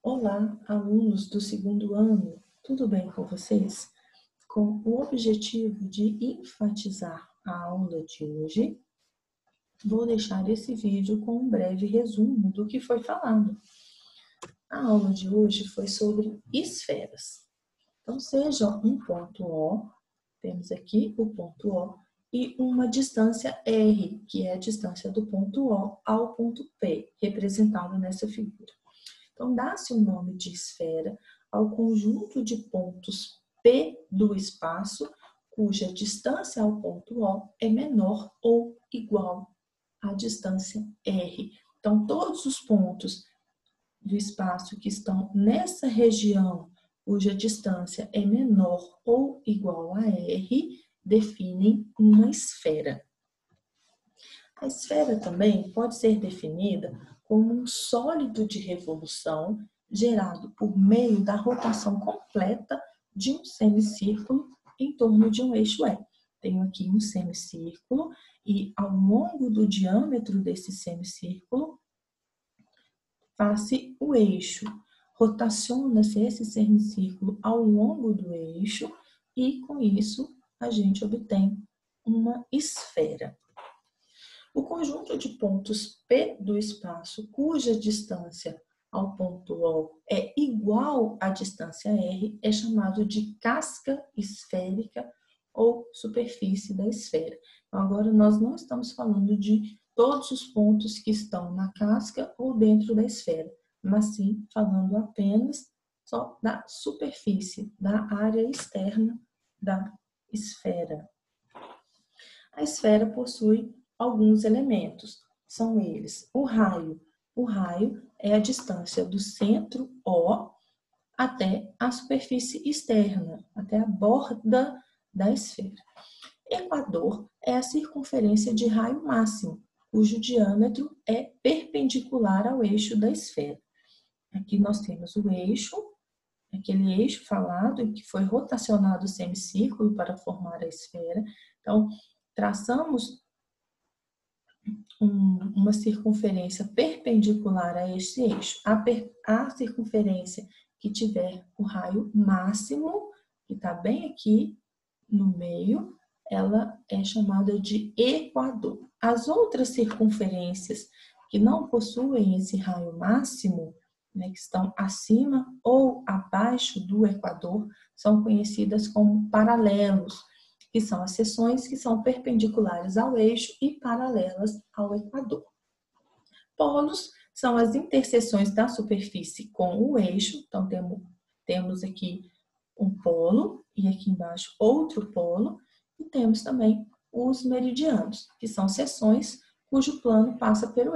Olá, alunos do segundo ano, tudo bem com vocês? Com o objetivo de enfatizar a aula de hoje, vou deixar esse vídeo com um breve resumo do que foi falado. A aula de hoje foi sobre esferas. Então, seja um ponto O, temos aqui o ponto O, e uma distância R, que é a distância do ponto O ao ponto P, representado nessa figura. Então, dá-se o nome de esfera ao conjunto de pontos P do espaço, cuja distância ao ponto O é menor ou igual à distância R. Então, todos os pontos do espaço que estão nessa região, cuja distância é menor ou igual a R, definem uma esfera. A esfera também pode ser definida como um sólido de revolução gerado por meio da rotação completa de um semicírculo em torno de um eixo E. Tenho aqui um semicírculo e ao longo do diâmetro desse semicírculo faz-se o eixo. Rotaciona-se esse semicírculo ao longo do eixo e com isso a gente obtém uma esfera. O conjunto de pontos P do espaço, cuja distância ao ponto O é igual à distância R, é chamado de casca esférica ou superfície da esfera. Então, agora, nós não estamos falando de todos os pontos que estão na casca ou dentro da esfera, mas sim falando apenas só da superfície, da área externa da esfera. A esfera possui alguns elementos, são eles o raio. O raio é a distância do centro O até a superfície externa, até a borda da esfera. Equador é a circunferência de raio máximo, cujo diâmetro é perpendicular ao eixo da esfera. Aqui nós temos o eixo, aquele eixo falado em que foi rotacionado o semicírculo para formar a esfera. Então, traçamos uma circunferência perpendicular a este eixo. A circunferência que tiver o raio máximo, que está bem aqui no meio, ela é chamada de equador. As outras circunferências que não possuem esse raio máximo, né, que estão acima ou abaixo do equador, são conhecidas como paralelos, que são as seções que são perpendiculares ao eixo e paralelas ao equador. Polos são as interseções da superfície com o eixo, então temos aqui um polo e aqui embaixo outro polo, e temos também os meridianos, que são seções cujo plano passa pelo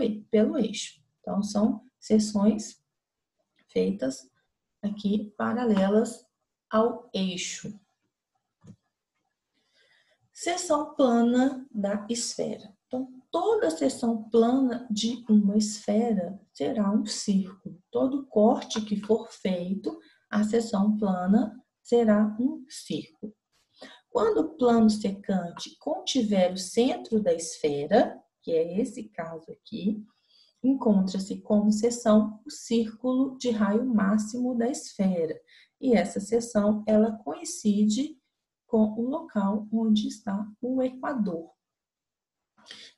eixo. Então, são seções feitas aqui paralelas ao eixo. Seção plana da esfera. Então, toda seção plana de uma esfera será um círculo. Todo corte que for feito, a seção plana será um círculo. Quando o plano secante contiver o centro da esfera, que é esse caso aqui, encontra-se como seção o círculo de raio máximo da esfera. E essa seção, ela coincide com o local onde está o equador.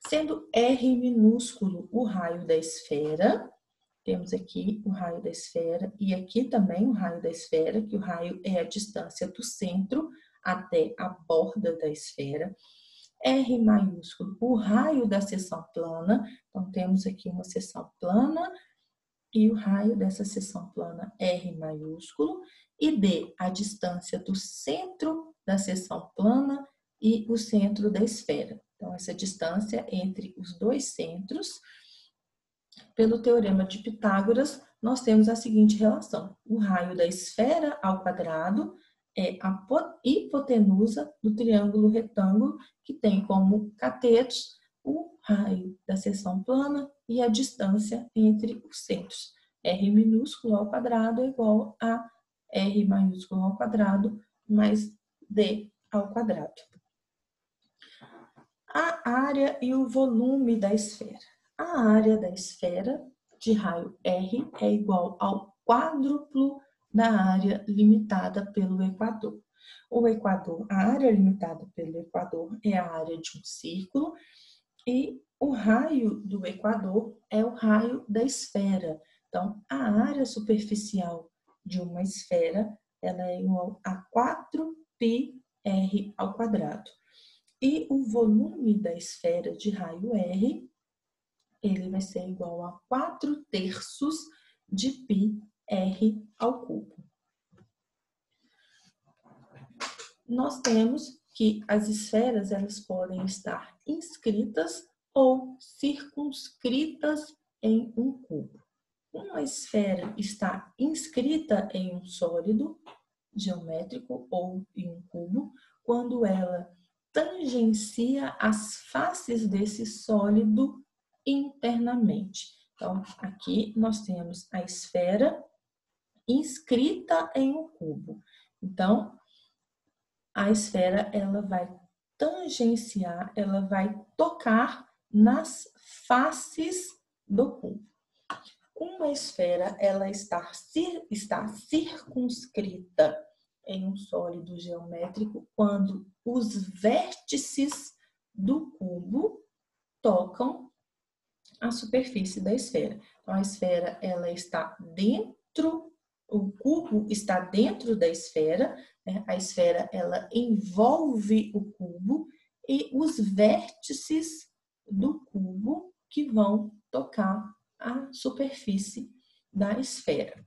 Sendo R minúsculo o raio da esfera, temos aqui o raio da esfera e aqui também o raio da esfera, que o raio é a distância do centro até a borda da esfera. R maiúsculo, o raio da seção plana. Então, temos aqui uma seção plana e o raio dessa seção plana R maiúsculo. E D, a distância do centro da seção plana e o centro da esfera. Então, essa distância entre os dois centros, pelo teorema de Pitágoras, nós temos a seguinte relação. O raio da esfera ao quadrado é a hipotenusa do triângulo retângulo, que tem como catetos o raio da seção plana e a distância entre os centros. R minúsculo ao quadrado é igual a R maiúsculo ao quadrado mais D ao quadrado. A área e o volume da esfera. A área da esfera de raio R é igual ao quádruplo da área limitada pelo equador. O equador, a área limitada pelo equador é a área de um círculo e o raio do equador é o raio da esfera. Então, a área superficial de uma esfera ela é igual a 4πr². E o volume da esfera de raio R, ele vai ser igual a 4/3 de πr². Nós temos que as esferas elas podem estar inscritas ou circunscritas em um cubo. Uma esfera está inscrita em um sólido geométrico ou em um cubo quando ela tangencia as faces desse sólido internamente. Então, aqui nós temos a esfera inscrita em um cubo. Então, a esfera ela vai tangenciar, ela vai tocar nas faces do cubo. Uma esfera ela está circunscrita em um sólido geométrico quando os vértices do cubo tocam a superfície da esfera. Então, a esfera ela está dentro, o cubo está dentro da esfera, né? A esfera ela envolve o cubo e os vértices do cubo que vão tocar a superfície da esfera.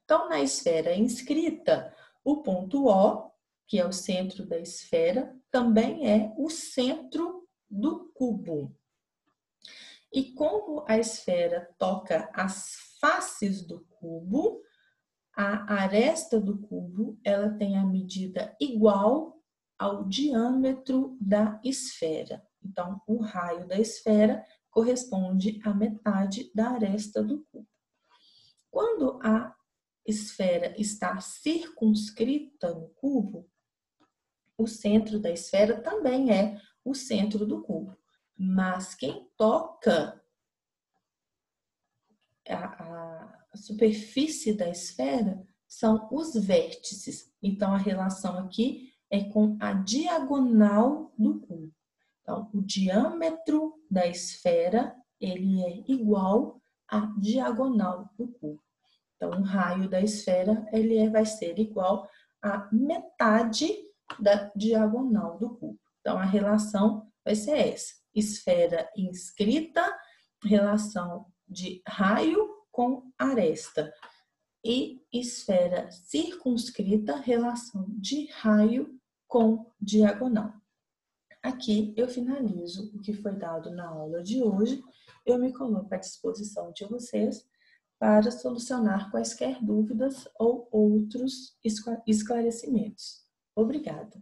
Então, na esfera inscrita, o ponto O, que é o centro da esfera, também é o centro do cubo. E como a esfera toca as faces do cubo, a aresta do cubo ela tem a medida igual ao diâmetro da esfera. Então, o raio da esfera corresponde à metade da aresta do cubo. Quando a esfera está circunscrita no cubo, o centro da esfera também é o centro do cubo. Mas quem toca a superfície da esfera são os vértices. Então, a relação aqui é com a diagonal do cubo. Então, o diâmetro da esfera ele é igual à diagonal do cubo. Então, o raio da esfera ele vai ser igual à metade da diagonal do cubo. Então, a relação vai ser essa. Esfera inscrita, relação de raio com aresta. E esfera circunscrita, relação de raio com diagonal. Aqui eu finalizo o que foi dado na aula de hoje. Eu me coloco à disposição de vocês para solucionar quaisquer dúvidas ou outros esclarecimentos. Obrigada.